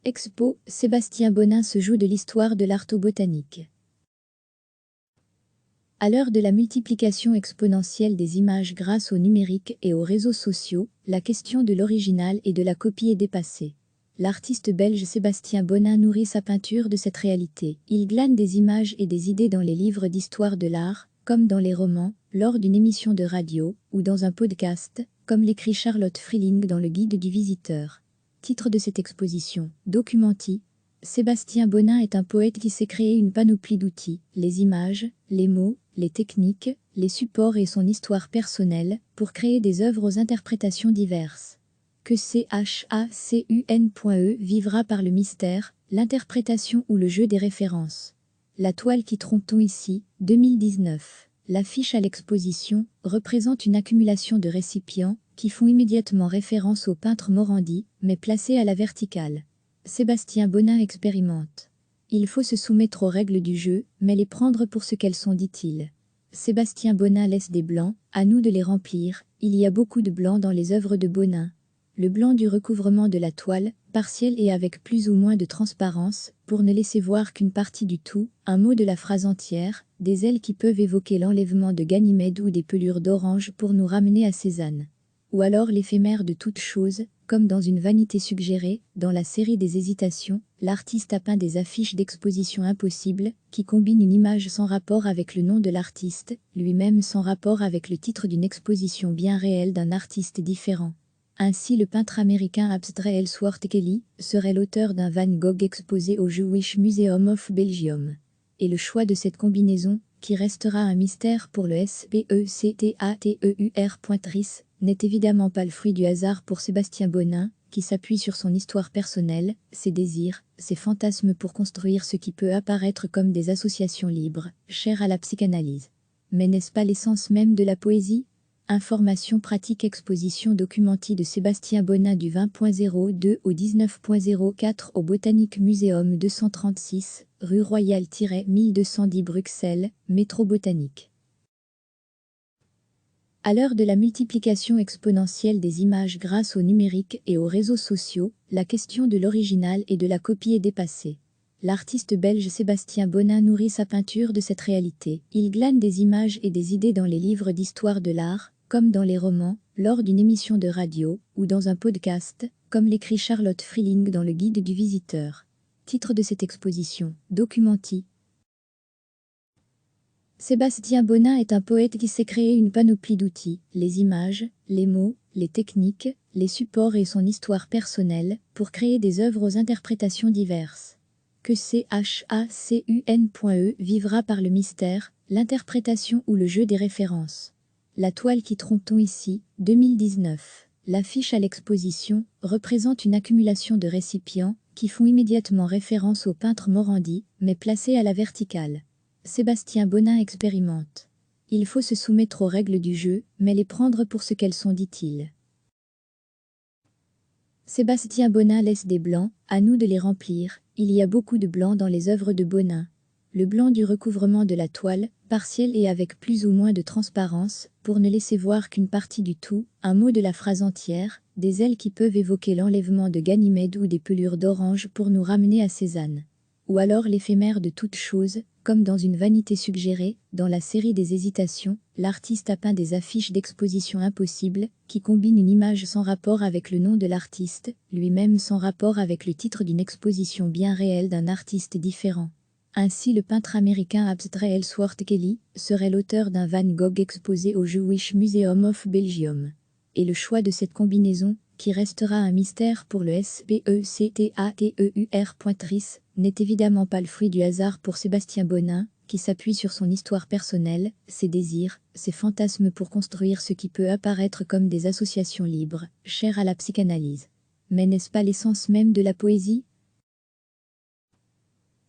Expo, Sébastien Bonin se joue de l'histoire de l'arto-botanique. À l'heure de la multiplication exponentielle des images grâce au numérique et aux réseaux sociaux, la question de l'original et de la copie est dépassée. L'artiste belge Sébastien Bonin nourrit sa peinture de cette réalité. Il glane des images et des idées dans les livres d'histoire de l'art, comme dans les romans, lors d'une émission de radio, ou dans un podcast, comme l'écrit Charlotte Freeling dans le Guide du visiteur. Titre de cette exposition, Documenti. Sébastien Bonin est un poète qui s'est créé une panoplie d'outils, les images, les mots, les techniques, les supports et son histoire personnelle, pour créer des œuvres aux interprétations diverses. Que CHACUN.E vivra par le mystère, l'interprétation ou le jeu des références. La toile qui trompe-t-on ici, 2019. L'affiche à l'exposition représente une accumulation de récipients qui font immédiatement référence au peintre Morandi, mais placés à la verticale. Sébastien Bonin expérimente. Il faut se soumettre aux règles du jeu, mais les prendre pour ce qu'elles sont, dit-il. Sébastien Bonin laisse des blancs, à nous de les remplir. Il y a beaucoup de blancs dans les œuvres de Bonin. Le blanc du recouvrement de la toile, partiel et avec plus ou moins de transparence, pour ne laisser voir qu'une partie du tout, un mot de la phrase entière, des ailes qui peuvent évoquer l'enlèvement de Ganymède ou des pelures d'orange pour nous ramener à Cézanne. Ou alors l'éphémère de toute chose, comme dans une vanité suggérée, dans la série des hésitations, l'artiste a peint des affiches d'exposition impossibles, qui combinent une image sans rapport avec le nom de l'artiste, lui-même sans rapport avec le titre d'une exposition bien réelle d'un artiste différent. Ainsi le peintre américain abstrait Ellsworth Kelly serait l'auteur d'un Van Gogh exposé au Jewish Museum of Belgium. Et le choix de cette combinaison, qui restera un mystère pour le SPECTATEUR. N'est évidemment pas le fruit du hasard pour Sébastien Bonin, qui s'appuie sur son histoire personnelle, ses désirs, ses fantasmes pour construire ce qui peut apparaître comme des associations libres, chères à la psychanalyse. Mais n'est-ce pas l'essence même de la poésie ? Information pratique exposition Documenti de Sébastien Bonin du 20.02 au 19.04 au Botanic Museum 236, rue Royale-1210 Bruxelles, métro botanique. À l'heure de la multiplication exponentielle des images grâce au numérique et aux réseaux sociaux, la question de l'original et de la copie est dépassée. L'artiste belge Sébastien Bonin nourrit sa peinture de cette réalité. Il glane des images et des idées dans les livres d'histoire de l'art, comme dans les romans, lors d'une émission de radio, ou dans un podcast, comme l'écrit Charlotte Freeling dans le Guide du visiteur. Titre de cette exposition, Documenti. Sébastien Bonin est un poète qui s'est créé une panoplie d'outils, les images, les mots, les techniques, les supports et son histoire personnelle, pour créer des œuvres aux interprétations diverses. Que CHACUN.E vivra par le mystère, l'interprétation ou le jeu des références. La toile qui trompe-t-on ici, 2019. L'affiche à l'exposition représente une accumulation de récipients qui font immédiatement référence au peintre Morandi, mais placés à la verticale. Sébastien Bonin expérimente. Il faut se soumettre aux règles du jeu, mais les prendre pour ce qu'elles sont, dit-il. Sébastien Bonin laisse des blancs, à nous de les remplir. Il y a beaucoup de blancs dans les œuvres de Bonin. Le blanc du recouvrement de la toile, partiel et avec plus ou moins de transparence, pour ne laisser voir qu'une partie du tout, un mot de la phrase entière, des ailes qui peuvent évoquer l'enlèvement de Ganymède ou des pelures d'orange pour nous ramener à Cézanne. Ou alors l'éphémère de toute chose, comme dans une vanité suggérée, dans la série des hésitations, l'artiste a peint des affiches d'exposition impossibles, qui combinent une image sans rapport avec le nom de l'artiste, lui-même sans rapport avec le titre d'une exposition bien réelle d'un artiste différent. Ainsi le peintre américain abstrait Ellsworth Kelly serait l'auteur d'un Van Gogh exposé au Jewish Museum of Belgium. Et le choix de cette combinaison, qui restera un mystère pour le SPECTATEUR. N'est évidemment pas le fruit du hasard pour Sébastien Bonin, qui s'appuie sur son histoire personnelle, ses désirs, ses fantasmes pour construire ce qui peut apparaître comme des associations libres, chères à la psychanalyse. Mais n'est-ce pas l'essence même de la poésie ?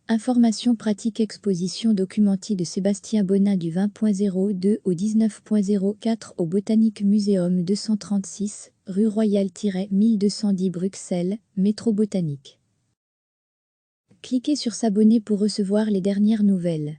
Information pratique exposition Documenti de Sébastien Bonin du 20.02 au 19.04 au Botanic Museum 236, rue Royale-1210 Bruxelles, métro botanique. Cliquez sur s'abonner pour recevoir les dernières nouvelles.